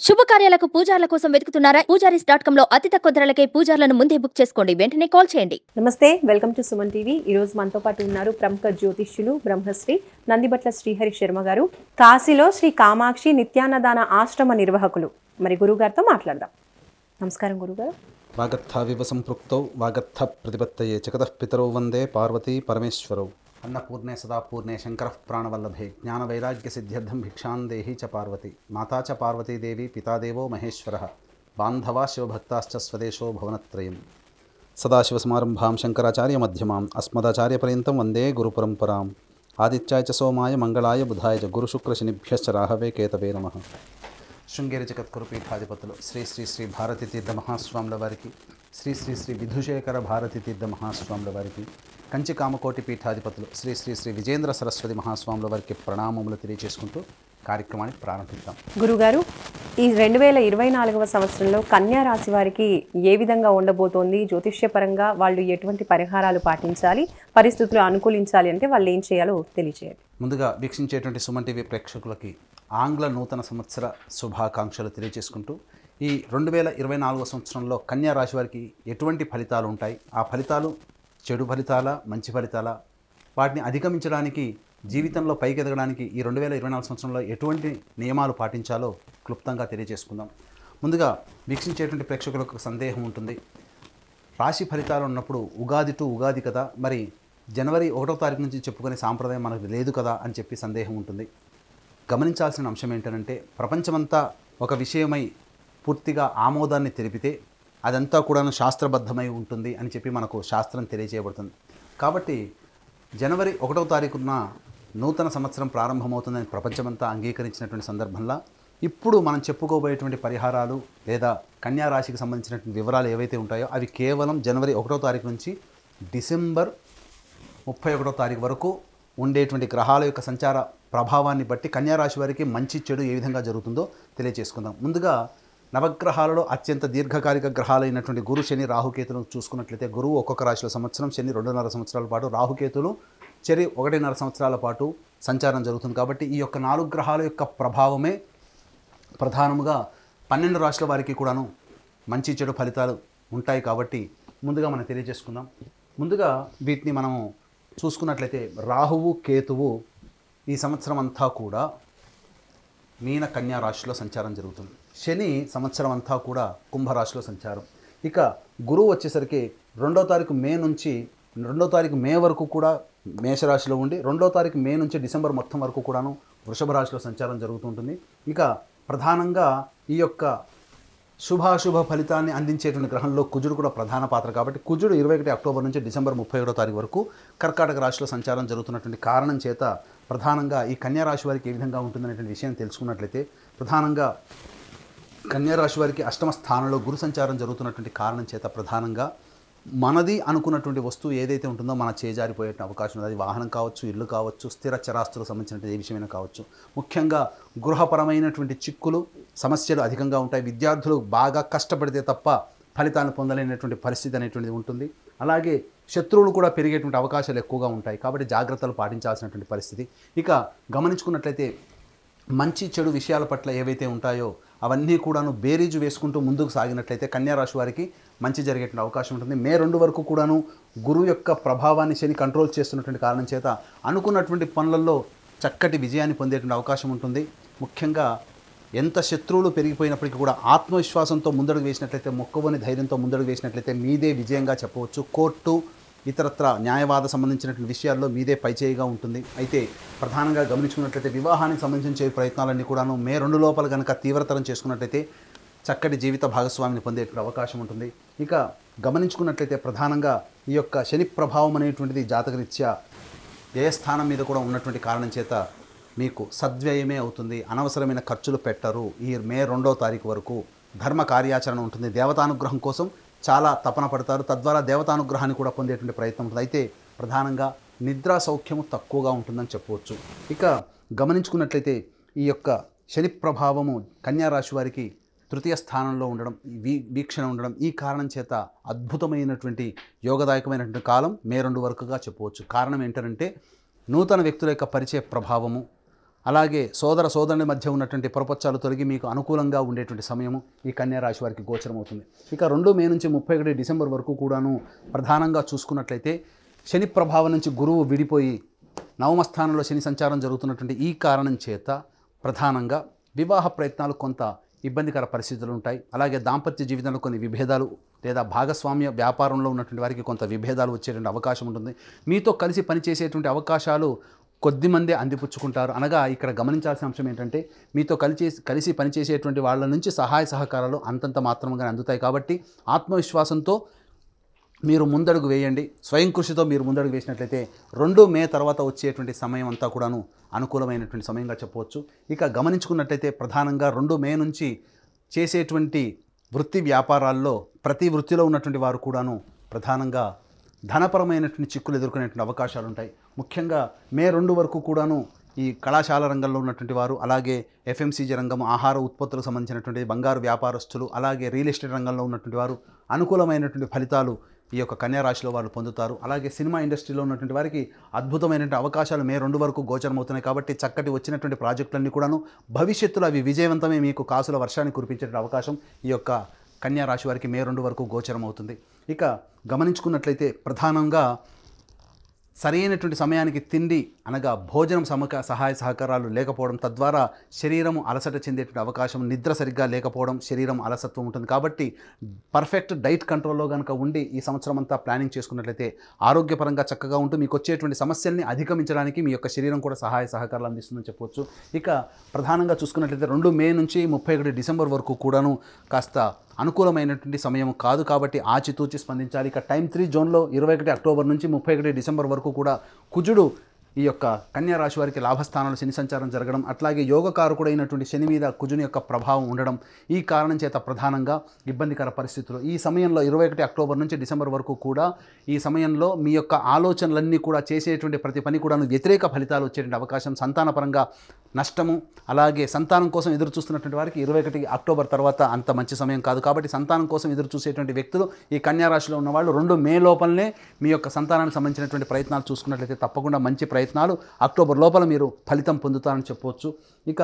శుభకార్యాలకు పూజార్ల కోసం వెతుకుతున్నారా? పూజారీస్.com లో అతి తక్కువ ధరలకే పూజార్లను ముందే బుక్ చేసుకోండి. వెంటనే కాల్ చేయండి. నమస్తే, వెల్కమ్ టు సుమన్ టీవీ. ఈ రోజు మనతో పాటు ఉన్నారు ప్రముఖ జ్యోతిష్యులు బ్రహ్మశ్రీ నందిబట్ల శ్రీహరి శర్మ గారు, కాశీలో శ్రీ కామాక్షి నిత్యాన్నదాన ఆశ్రమ నిర్వాహకులు. మరి గురుగారితో మాట్లాడదాం. నమస్కారం గురుగారు. వాగర్థావివ సంపృక్తౌ వాగర్థ ప్రతిపత్తయే జగతః పితరౌ వందే పార్వతీ పరమేశ్వరౌ. అన్నపూర్ణే సదాపూర్ణే శంకరః ప్రాణవల్లభే జ్ఞానవైరాగ్యసిద్ధ్యర్థం భిక్షాం దేహి చ పార్వతి. మాతా చ పార్వతీదేవి పితాదేవో మహేశ్వరः బాంధవా శివభక్తాశ్చ స్వదేశో భువనత్రయం. సదాశివసమారంభాం శంకరాచార్యమధ్యమాం అస్మదాచార్యపర్యంతం వందే గురుపరంపరాం. ఆదిత్యాయ చ సోమాయ మంగళాయ బుధాయ చ గురుశుక్రశనిభ్యశ్చ రాహవే కేతవే నమః. శృంగేరి జగద్గురు పీఠాధిపతులు శ్రీ శ్రీ శ్రీ భారతీ తీర్థ మహాస్వాముల వారికి, శ్రీ శ్రీ శ్రీ విధుశేఖర భారతీ తీర్థ మహాస్వాముల వారికి, కంచి కామకోటి పీఠాధిపతులు శ్రీ శ్రీ శ్రీ విజేంద్ర సరస్వతి మహాస్వాముల వారికి ప్రణామములు తెలియజేసుకుంటూ కార్యక్రమాన్ని ప్రారంభిద్దాం. గురుగారు, ఈ 2024వ సంవత్సరంలో కన్యా రాశి వారికి ఏ విధంగా ఉండబోతోంది? జ్యోతిష్యపరంగా వాళ్ళు ఎటువంటి పరిహారాలు పాటించాలి, పరిస్థితులు అనుకూలించాలి అంటే వాళ్ళు ఏం చేయాలో తెలియజేయండి. ముందుగా వీక్షించేటువంటి సుమన్ టీవీ ప్రేక్షకులకి ఆంగ్ల నూతన సంవత్సర శుభాకాంక్షలు తెలియజేసుకుంటూ, ఈ 2024 సంవత్సరంలో కన్యా రాశి వారికి ఎటువంటి ఫలితాలు ఉంటాయి, ఆ ఫలితాలు చెడు ఫలితాలా మంచి ఫలితాలా, వాటిని అధిగమించడానికి జీవితంలో పైకి ఎదగడానికి ఈ 2024 సంవత్సరంలో ఎటువంటి నియమాలు పాటించాలో క్లుప్తంగా తెలియజేసుకుందాం. ముందుగా వీక్షించేటువంటి ప్రేక్షకులకు సందేహం ఉంటుంది, రాశి ఫలితాలు ఉన్నప్పుడు ఉగాది టు ఉగాది కదా, మరి జనవరి 1వ తారీఖు నుంచి చెప్పుకునే సాంప్రదాయం మనకు లేదు కదా అని చెప్పి సందేహం ఉంటుంది. గమనించాల్సిన అంశం ఏంటంటే, ప్రపంచమంతా ఒక విషయమై పూర్తిగా ఆమోదాన్ని తెలిపితే అదంతా కూడాను శాస్త్రబద్ధమై ఉంటుంది అని చెప్పి మనకు శాస్త్రం తెలియజేయబడుతుంది. కాబట్టి జనవరి 1వ తారీఖున నూతన సంవత్సరం ప్రారంభమవుతుందని ప్రపంచమంతా అంగీకరించినటువంటి సందర్భంలో ఇప్పుడు మనం చెప్పుకోబోయేటువంటి పరిహారాలు లేదా కన్యా రాశికి సంబంధించినటువంటి వివరాలు ఏవైతే ఉంటాయో అవి కేవలం జనవరి 1వ తారీఖు నుంచి డిసెంబర్ 31వ తారీఖు వరకు ఉండేటువంటి గ్రహాల యొక్క సంచార ప్రభావాన్ని బట్టి కన్యా రాశి వారికి మంచి చెడు ఏ విధంగా జరుగుతుందో తెలియజేసుకుందాం. ముందుగా నవగ్రహాలలో అత్యంత దీర్ఘకాలిక గ్రహాలైనటువంటి గురు, శని, రాహుకేతులను చూసుకున్నట్లయితే గురువు ఒక్కొక్క రాశిలో సంవత్సరం, శని 2.5 సంవత్సరాల పాటు, రాహుకేతులు చెరి 1.5 సంవత్సరాల పాటు సంచారం జరుగుతుంది. కాబట్టి ఈ యొక్క 4 గ్రహాల యొక్క ప్రభావమే ప్రధానముగా 12 రాశుల వారికి కూడాను మంచి చెడు ఫలితాలు ఉంటాయి. కాబట్టి ముందుగా మనం తెలియజేసుకుందాం. ముందుగా వీటిని మనము చూసుకున్నట్లయితే రాహువు, కేతువు ఈ సంవత్సరం అంతా కూడా మీన కన్యా రాశిలో సంచారం జరుగుతుంది. శని సంవత్సరం అంతా కూడా కుంభరాశిలో సంచారం. ఇక గురువు వచ్చేసరికి 2వ తారీఖు మే నుంచి 2వ తారీఖు మే వరకు కూడా మేషరాశిలో ఉండి 2వ తారీఖు మే నుంచి డిసెంబర్ మొత్తం వరకు కూడాను వృషభ రాశిలో సంచారం జరుగుతుంటుంది. ఇక ప్రధానంగా ఈ యొక్క శుభాశుభ ఫలితాన్ని అందించేటువంటి గ్రహంలో కుజుడు కూడా ప్రధాన పాత్ర. కాబట్టి కుజుడు 21 అక్టోబర్ నుంచి డిసెంబర్ 31వ తారీఖు వరకు కర్కాటక రాశిలో సంచారం జరుగుతున్నటువంటి కారణం చేత ప్రధానంగా ఈ కన్యా రాశి వారికి ఏ విధంగా ఉంటుందనేటువంటి విషయం తెలుసుకున్నట్లయితే, ప్రధానంగా కన్యా రాశి వారికి 8వ స్థానంలో గురు సంచారం జరుగుతున్నటువంటి కారణం చేత ప్రధానంగా మనది అనుకున్నటువంటి వస్తువు ఏదైతే ఉంటుందో మన చేజారిపోయే అవకాశం ఉంది. అది వాహనం కావచ్చు, ఇల్లు కావచ్చు, స్థిర చరాస్తులకు సంబంధించినటువంటి ఏ విషయమైనా కావచ్చు. ముఖ్యంగా గృహపరమైనటువంటి చిక్కులు, సమస్యలు అధికంగా ఉంటాయి. విద్యార్థులు బాగా కష్టపడితే తప్ప ఫలితాలను పొందలేనటువంటి పరిస్థితి అనేటువంటిది ఉంటుంది. అలాగే శత్రువులు కూడా పెరిగేటువంటి అవకాశాలు ఎక్కువగా ఉంటాయి. కాబట్టి జాగ్రత్తలు పాటించాల్సినటువంటి పరిస్థితి. ఇక గమనించుకున్నట్లయితే మంచి చెడు విషయాల పట్ల ఏవైతే ఉంటాయో అవన్నీ కూడాను బేరీజు వేసుకుంటూ ముందుకు సాగినట్లయితే కన్యా రాశి వారికి మంచి జరిగేటువంటి అవకాశం ఉంటుంది. మే 2 వరకు కూడాను గురువు యొక్క ప్రభావాన్ని శని కంట్రోల్ చేస్తున్నటువంటి కారణం చేత అనుకున్నటువంటి పనులలో చక్కటి విజయాన్ని పొందేటువంటి అవకాశం ఉంటుంది. ముఖ్యంగా ఎంత శత్రువులు పెరిగిపోయినప్పటికీ కూడా ఆత్మవిశ్వాసంతో ముందడుగు వేసినట్లయితే, మొక్కవని ధైర్యంతో ముందడుగు వేసినట్లయితే మీదే విజయంగా చెప్పవచ్చు. కోర్టు, ఇతరత్ర న్యాయవాద సంబంధించినటువంటి విషయాల్లో మీదే పైచేయిగా ఉంటుంది. అయితే ప్రధానంగా గమనించుకున్నట్లయితే వివాహానికి సంబంధించే ప్రయత్నాలన్నీ కూడాను మే 2 లోపల కనుక తీవ్రతరం చేసుకున్నట్లయితే చక్కటి జీవిత భాగస్వామిని పొందే అవకాశం ఉంటుంది. ఇక గమనించుకున్నట్లయితే ప్రధానంగా ఈ యొక్క శని ప్రభావం అనేటువంటిది జాతకరీత్యా వ్యయస్థానం మీద కూడా ఉన్నటువంటి కారణం చేత మీకు సద్వ్యయమే అవుతుంది. అనవసరమైన ఖర్చులు పెట్టరు. ఈ మే 2వ తారీఖు వరకు ధర్మ కార్యాచరణ ఉంటుంది. దేవతానుగ్రహం కోసం చాలా తపన పడతారు. తద్వారా దేవతానుగ్రహాన్ని కూడా పొందేటువంటి ప్రయత్నం ఉంటుంది. అయితే ప్రధానంగా నిద్రా సౌఖ్యము తక్కువగా ఉంటుందని చెప్పవచ్చు. ఇక గమనించుకున్నట్లయితే ఈ యొక్క శని ప్రభావము కన్యా రాశి వారికి 3వ స్థానంలో ఉండడం, వీక్షణ ఉండడం, ఈ కారణం చేత అద్భుతమైనటువంటి యోగదాయకమైనటువంటి కాలం మే 2 వరకుగా చెప్పవచ్చు. కారణం ఏంటంటే నూతన వ్యక్తుల యొక్క పరిచయ ప్రభావము, అలాగే సోదర సోదరుని మధ్య ఉన్నటువంటి పొరపచ్చాలు తొలగి మీకు అనుకూలంగా ఉండేటువంటి సమయము ఈ కన్యా రాశి వారికి గోచరం అవుతుంది. ఇక 2 మే నుంచి 31 డిసెంబర్ వరకు కూడాను ప్రధానంగా చూసుకున్నట్లయితే శని ప్రభావం నుంచి గురువు విడిపోయి నవమ స్థానంలో శని సంచారం జరుగుతున్నటువంటి ఈ కారణం చేత ప్రధానంగా వివాహ ప్రయత్నాలు కొంత ఇబ్బందికర పరిస్థితులు ఉంటాయి. అలాగే దాంపత్య జీవితంలో కొన్ని విభేదాలు లేదా భాగస్వామ్య వ్యాపారంలో ఉన్నటువంటి వారికి కొంత విభేదాలు వచ్చేటువంటి అవకాశం ఉంటుంది. మీతో కలిసి పనిచేసేటువంటి అవకాశాలు కొద్దిమందే అందిపుచ్చుకుంటారు. అనగా ఇక్కడ గమనించాల్సిన అంశం ఏంటంటే మీతో కలిసి పనిచేసేటువంటి వాళ్ళ నుంచి సహాయ సహకారాలు అంతంత మాత్రంగానే అందుతాయి. కాబట్టి ఆత్మవిశ్వాసంతో మీరు ముందడుగు వేయండి. స్వయం కృషితో మీరు ముందడుగు వేసినట్లయితే 2 మే తర్వాత వచ్చేటువంటి సమయం అంతా కూడాను అనుకూలమైనటువంటి సమయంగా చెప్పవచ్చు. ఇక గమనించుకున్నట్లయితే ప్రధానంగా 2 మే నుంచి చేసేటువంటి వృత్తి వ్యాపారాల్లో ప్రతి వృత్తిలో ఉన్నటువంటి వారు కూడాను ప్రధానంగా ధనపరమైనటువంటి చిక్కులు ఎదుర్కొనేటువంటి అవకాశాలు ఉంటాయి. ముఖ్యంగా మే 2 వరకు కూడాను ఈ కళాశాల రంగంలో ఉన్నటువంటి వారు, అలాగే ఎఫ్ఎంసీజీ రంగం, ఆహార ఉత్పత్తులకు సంబంధించినటువంటి బంగారు వ్యాపారస్తులు, అలాగే రియల్ ఎస్టేట్ రంగంలో ఉన్నటువంటి వారు అనుకూలమైనటువంటి ఫలితాలు ఈ యొక్క కన్యా రాశిలో వాళ్ళు పొందుతారు. అలాగే సినిమా ఇండస్ట్రీలో ఉన్నటువంటి వారికి అద్భుతమైనటువంటి అవకాశాలు మే 2 వరకు గోచరమవుతున్నాయి. కాబట్టి చక్కటి వచ్చినటువంటి ప్రాజెక్టులన్నీ కూడాను భవిష్యత్తులో అవి విజయవంతమే మీకు కాసుల వర్షాన్ని కురిపించే అవకాశం ఈ యొక్క కన్యా రాశి వారికి మే 2 వరకు గోచరం అవుతుంది. ఇక గమనించుకున్నట్లయితే ప్రధానంగా సరైనటువంటి సమయానికి తిండి అనగా భోజనం సహాయ సహకారాలు లేకపోవడం, తద్వారా శరీరము అలసట చెందేటువంటి అవకాశం, నిద్ర సరిగ్గా లేకపోవడం, శరీరం అలసత్వం ఉంటుంది. కాబట్టి పర్ఫెక్ట్ డైట్ కంట్రోల్లో కనుక ఉండి ఈ సంవత్సరం అంతా ప్లానింగ్ చేసుకున్నట్లయితే ఆరోగ్యపరంగా చక్కగా ఉంటూ మీకు వచ్చేటువంటి సమస్యల్ని అధిగమించడానికి మీ యొక్క శరీరం కూడా సహాయ సహకారాలు అందిస్తుందని చెప్పవచ్చు. ఇక ప్రధానంగా చూసుకున్నట్లయితే 2 మే నుంచి 31 డిసెంబర్ వరకు కూడాను కాస్త అనుకూలమైనటువంటి సమయం కాదు. కాబట్టి ఆచితూచి స్పందించాలి. ఇక టైం 3 జోన్లో 21 అక్టోబర్ నుంచి 31 డిసెంబర్ వరకు కూడా కుజుడు ఈ యొక్క కన్యా రాశి వారికి లాభస్థానంలో శని సంచారం జరగడం, అట్లాగే యోగకారకుడైనటువంటి శని మీద కుజుని యొక్క ప్రభావం ఉండడం, ఈ కారణం చేత ప్రధానంగా ఇబ్బందికర పరిస్థితులు ఈ సమయంలో 21 అక్టోబర్ నుంచి డిసెంబర్ వరకు కూడా ఈ సమయంలో మీ యొక్క ఆలోచనలన్నీ కూడా చేసేటువంటి ప్రతి పని కూడా వ్యతిరేక ఫలితాలు వచ్చేటువంటి అవకాశం, సంతానపరంగా నష్టము, అలాగే సంతానం కోసం ఎదురు చూస్తున్నటువంటి వారికి 21 అక్టోబర్ తర్వాత అంత మంచి సమయం కాదు. కాబట్టి సంతానం కోసం ఎదురు చూసేటువంటి వ్యక్తులు ఈ కన్యా రాశిలో ఉన్నవాళ్ళు 2 మే లోపలనే మీ యొక్క సంతానానికి సంబంధించినటువంటి ప్రయత్నాలు చూసుకున్నట్లయితే తప్పకుండా మంచి ప్రయత్నాలు అక్టోబర్ లోపల మీరు ఫలితం పొందుతారని చెప్పవచ్చు. ఇక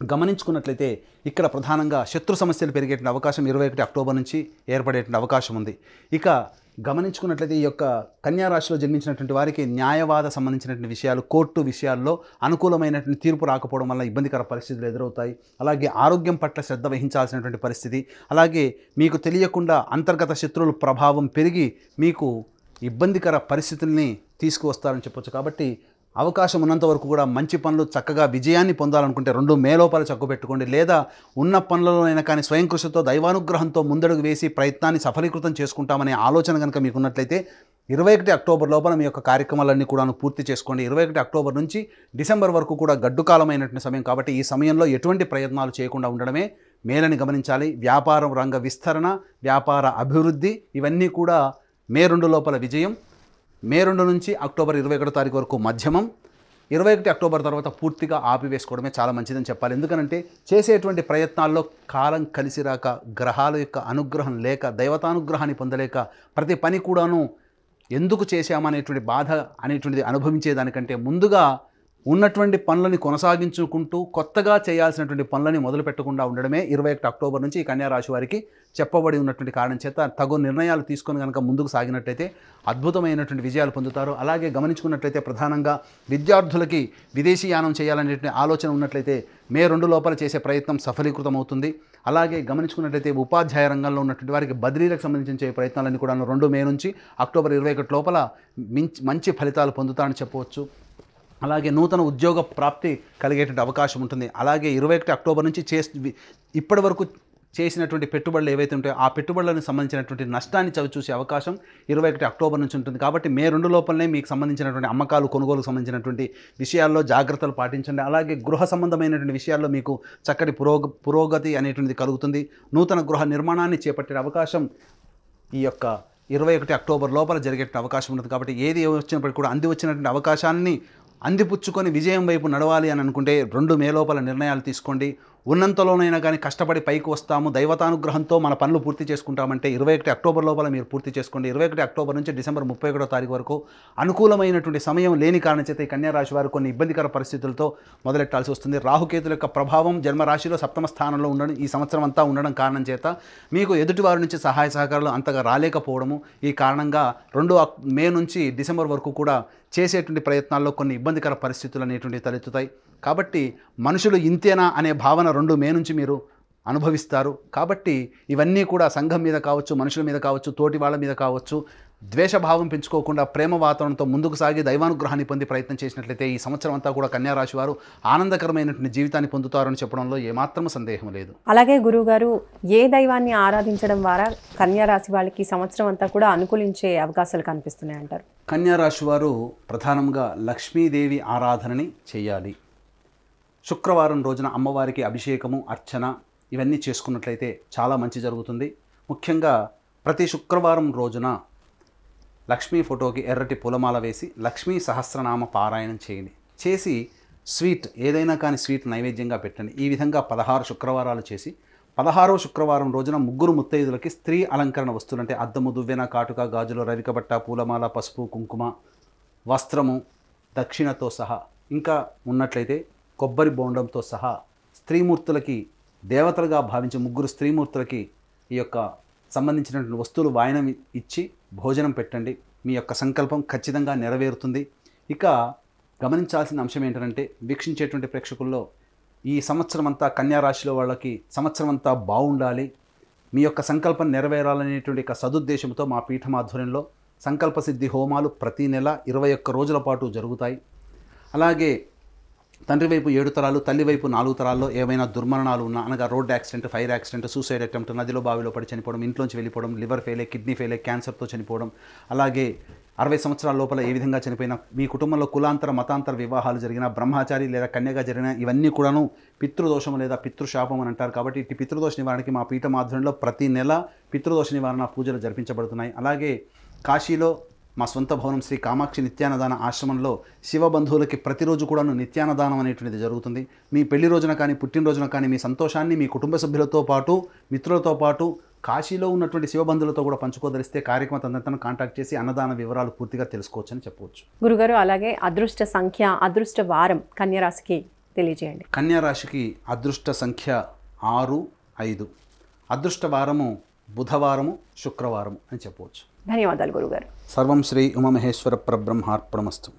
గమనించుకున్నట్లయితే ఇక్కడ ప్రధానంగా శత్రు సమస్యలు పెరిగేటువంటి అవకాశం 21 అక్టోబర్ నుంచి ఏర్పడేటువంటి అవకాశం ఉంది. ఇక గమనించుకున్నట్లయితే ఈ యొక్క కన్యా రాశిలో జన్మించినటువంటి వారికి న్యాయవాద సంబంధించినటువంటి విషయాలు, కోర్టు విషయాల్లో అనుకూలమైనటువంటి తీర్పు రాకపోవడం వల్ల ఇబ్బందికర పరిస్థితులు ఎదురవుతాయి. అలాగే ఆరోగ్యం పట్ల శ్రద్ధ వహించాల్సినటువంటి పరిస్థితి, అలాగే మీకు తెలియకుండా అంతర్గత శత్రువుల ప్రభావం పెరిగి మీకు ఇబ్బందికర పరిస్థితుల్ని తీసుకువస్తారని చెప్పొచ్చు. కాబట్టి అవకాశం ఉన్నంత వరకు కూడా మంచి పనులు చక్కగా విజయాన్ని పొందాలనుకుంటే 2 మే లోపల చక్కబెట్టుకోండి. లేదా ఉన్న పనులలోనైనా కానీ స్వయం కృషితో దైవానుగ్రహంతో ముందడుగు వేసి ప్రయత్నాన్ని సఫలీకృతం చేసుకుంటామనే ఆలోచన కనుక మీకు ఉన్నట్లయితే 21 అక్టోబర్ లోపల మీ యొక్క కార్యక్రమాలన్నీ కూడా పూర్తి చేసుకోండి. 21 అక్టోబర్ నుంచి డిసెంబర్ వరకు కూడా గడ్డు కాలమైనటువంటి సమయం. కాబట్టి ఈ సమయంలో ఎటువంటి ప్రయత్నాలు చేయకుండా ఉండడమే మేలని గమనించాలి. వ్యాపారం రంగ విస్తరణ, వ్యాపార అభివృద్ధి ఇవన్నీ కూడా మే 2 లోపల విజయం, మే 2 నుంచి అక్టోబర్ 21 తారీఖు వరకు మధ్యమం, 21 అక్టోబర్ తర్వాత పూర్తిగా ఆపివేసుకోవడమే చాలా మంచిదని చెప్పాలి. ఎందుకనంటే చేసేటువంటి ప్రయత్నాల్లో కాలం కలిసి రాక, గ్రహాల యొక్క అనుగ్రహం లేక, దైవతానుగ్రహాన్ని పొందలేక ప్రతి పని కూడాను ఎందుకు చేశామనేటువంటి బాధ అనేటువంటిది అనుభవించేదానికంటే ముందుగా ఉన్నటువంటి పనులని కొనసాగించుకుంటూ కొత్తగా చేయాల్సినటువంటి పనులని మొదలు పెట్టకుండా ఉండడమే 21 అక్టోబర్ నుంచి ఈ కన్యా రాశి వారికి చెప్పబడి ఉన్నటువంటి కారణం చేత తగు నిర్ణయాలు తీసుకొని కనుక ముందుకు సాగినట్లయితే అద్భుతమైనటువంటి విజయాలు పొందుతారు. అలాగే గమనించుకున్నట్లయితే ప్రధానంగా విద్యార్థులకి విదేశీయానం చేయాలనేటువంటి ఆలోచన ఉన్నట్లయితే మే 2 లోపల చేసే ప్రయత్నం సఫలీకృతం అవుతుంది. అలాగే గమనించుకున్నట్లయితే ఉపాధ్యాయ రంగంలో ఉన్నటువంటి వారికి బదిలీలకు సంబంధించిన ప్రయత్నాలన్నీ కూడా 2 మే నుంచి అక్టోబర్ 21 లోపల మంచి ఫలితాలు పొందుతారని చెప్పవచ్చు. అలాగే నూతన ఉద్యోగ ప్రాప్తి కలిగేటువంటి అవకాశం ఉంటుంది. అలాగే 21 అక్టోబర్ నుంచి ఇప్పటి వరకు చేసినటువంటి పెట్టుబడులు ఏవైతే ఉంటాయో ఆ పెట్టుబడులకు సంబంధించినటువంటి నష్టాన్ని చవిచూసే అవకాశం 21 అక్టోబర్ నుంచి ఉంటుంది. కాబట్టి మే 2 లోపలనే మీకు సంబంధించినటువంటి అమ్మకాలు, కొనుగోలుకు సంబంధించినటువంటి విషయాల్లో జాగ్రత్తలు పాటించండి. అలాగే గృహ సంబంధమైనటువంటి విషయాల్లో మీకు చక్కటి పురోగతి అనేటువంటిది కలుగుతుంది. నూతన గృహ నిర్మాణాన్ని చేపట్టే అవకాశం ఈ యొక్క 21 అక్టోబర్ లోపల జరిగే అవకాశం ఉంటుంది. కాబట్టి ఏది వచ్చినప్పటికీ కూడా వచ్చినటువంటి అవకాశాన్ని అందిపుచ్చుకొని విజయం వైపు నడవాలి అని అనుకుంటే 2 మే లోపల నిర్ణయాలు తీసుకోండి. ఉన్నంతలోనైనా కానీ కష్టపడి పైకి వస్తాము, దైవతానుగ్రహంతో మన పనులు పూర్తి చేసుకుంటామంటే 21 అక్టోబర్ లోపల మీరు పూర్తి చేసుకోండి. 21 అక్టోబర్ నుంచి డిసెంబర్ 31వ తారీఖు వరకు అనుకూలమైనటువంటి సమయం లేని కారణం చేత ఈ కన్యా రాశి వారు కొన్ని ఇబ్బందికర పరిస్థితులతో మొదలెట్టాల్సి వస్తుంది. రాహుకేతుల యొక్క ప్రభావం జన్మరాశిలో 7వ స్థానంలో ఉండడం, ఈ సంవత్సరం అంతా ఉండడం కారణం చేత మీకు ఎదుటివారి నుంచి సహాయ సహకారాలు అంతగా రాలేకపోవడము, ఈ కారణంగా 2 మే నుంచి డిసెంబర్ వరకు కూడా చేసేటువంటి ప్రయత్నాల్లో కొన్ని ఇబ్బందికర పరిస్థితులు అనేటువంటివి తలెత్తుతాయి. కాబట్టి మనుషులు ఇంతేనా అనే భావన 2 మే నుంచి మీరు అనుభవిస్తారు. కాబట్టి ఇవన్నీ కూడా సంఘం మీద కావచ్చు, మనుషుల మీద కావచ్చు, తోటి వాళ్ళ మీద కావచ్చు, ద్వేషభావం పెంచుకోకుండా ప్రేమ వాతావరణంతో ముందుకు సాగి దైవానుగ్రహాన్ని పొంది ప్రయత్నం చేసినట్లయితే ఈ సంవత్సరం అంతా కూడా కన్యా రాశి వారు ఆనందకరమైనటువంటి జీవితాన్ని పొందుతారని చెప్పడంలో ఏమాత్రం సందేహం లేదు. అలాగే గురువుగారు, ఏ దైవాన్ని ఆరాధించడం ద్వారా కన్యా రాశి వాళ్ళకి సంవత్సరం అంతా కూడా అనుకూలించే అవకాశాలు కనిపిస్తున్నాయి అంటారు? కన్యా రాశి వారు ప్రధానంగా లక్ష్మీదేవి ఆరాధనని చేయాలి. శుక్రవారం రోజున అమ్మవారికి అభిషేకము, అర్చన ఇవన్నీ చేసుకున్నట్లయితే చాలా మంచి జరుగుతుంది. ముఖ్యంగా ప్రతి శుక్రవారం రోజున లక్ష్మీ ఫోటోకి ఎర్రటి పూలమాల వేసి లక్ష్మీ సహస్రనామ పారాయణం చేయండి. చేసి స్వీట్ ఏదైనా కానీ స్వీట్ నైవేద్యంగా పెట్టండి. ఈ విధంగా 16 శుక్రవారాలు చేసి 16వ శుక్రవారం రోజున ముగ్గురు ముత్తైదులకి స్త్రీ అలంకరణ వస్తువులు అంటే అద్దము, దువ్వెన, కాటుక, గాజులు, రవికబట్ట, పూలమాల, పసుపు, కుంకుమ, వస్త్రము, దక్షిణతో సహా ఇంకా ఉన్నట్లయితే కొబ్బరి బోండంతో సహా స్త్రీమూర్తులకి దేవతలుగా భావించే ముగ్గురు స్త్రీమూర్తులకి ఈ యొక్క సంబంధించినటువంటి వస్తువులు వాయనం ఇచ్చి భోజనం పెట్టండి. మీ యొక్క సంకల్పం ఖచ్చితంగా నెరవేరుతుంది. ఇక గమనించాల్సిన అంశం ఏంటంటే వీక్షించేటువంటి ప్రేక్షకుల్లో ఈ సంవత్సరం అంతా కన్యా రాశిలో వాళ్ళకి సంవత్సరం అంతా బాగుండాలి, మీ యొక్క సంకల్పం నెరవేరాలనేటువంటి ఒక సదుద్దేశంతో మా పీఠం ఆధ్వర్యంలో సంకల్ప సిద్ధి హోమాలు ప్రతి నెల 21 రోజుల పాటు జరుగుతాయి. అలాగే తండ్రి వైపు 7 తరాలు, తల్లి వైపు 4 తరాల్లో ఏవైనా దుర్మరణాలు ఉన్నా, అనగా road accident, fire accident, suicide attempt, నదిలో బావిలో పడి చనిపోవడం, ఇంట్లోంచి వెళ్ళిపోవడం, లివర్ ఫెయిలే, కిడ్నీ ఫెయిలే, క్యాన్సర్తో చనిపోవడం, అలాగే 60 సంవత్సరాల లోపల ఏ విధంగా చనిపోయినా, మీ కుటుంబంలో కులాంతర మతాంతర వివాహాలు జరిగిన, బ్రహ్మచారి లేదా కన్యగా జరిగిన ఇవన్నీ కూడాను పితృదోషం లేదా పితృశాపం అని అంటారు. కాబట్టి ఇటు పితృదోష నివారణకి మా పీఠం ఆధ్వర్యంలో ప్రతి నెల పితృదోష నివారణ పూజలు జరిపించబడుతున్నాయి. అలాగే కాశీలో మా సొంత భవనం శ్రీ కామాక్షి నిత్యానదాన ఆశ్రమంలో శివబంధువులకి ప్రతిరోజు కూడాను నిత్యానదానం అనేటువంటిది జరుగుతుంది. మీ పెళ్లి రోజున కానీ పుట్టినరోజున కానీ మీ సంతోషాన్ని మీ కుటుంబ సభ్యులతో పాటు మిత్రులతో పాటు కాశీలో ఉన్నటువంటి శివబంధువులతో కూడా పంచుకోదలిస్తే కార్యక్రమ తనంతను కాంటాక్ట్ చేసి అన్నదాన వివరాలు పూర్తిగా తెలుసుకోవచ్చు అని చెప్పవచ్చు. గురుగారు, అలాగే అదృష్ట సంఖ్య, అదృష్ట వారం కన్యా రాశికి తెలియజేయండి. కన్యా రాశికి అదృష్ట సంఖ్య 6, 5. అదృష్ట వారము బుధవారము, శుక్రవారము అని చెప్పవచ్చు. ధన్యవాదాలు గురుగారు. సర్వం శ్రీ ఉమామహేశ్వర పరబ్రహ్మార్పణమస్తు.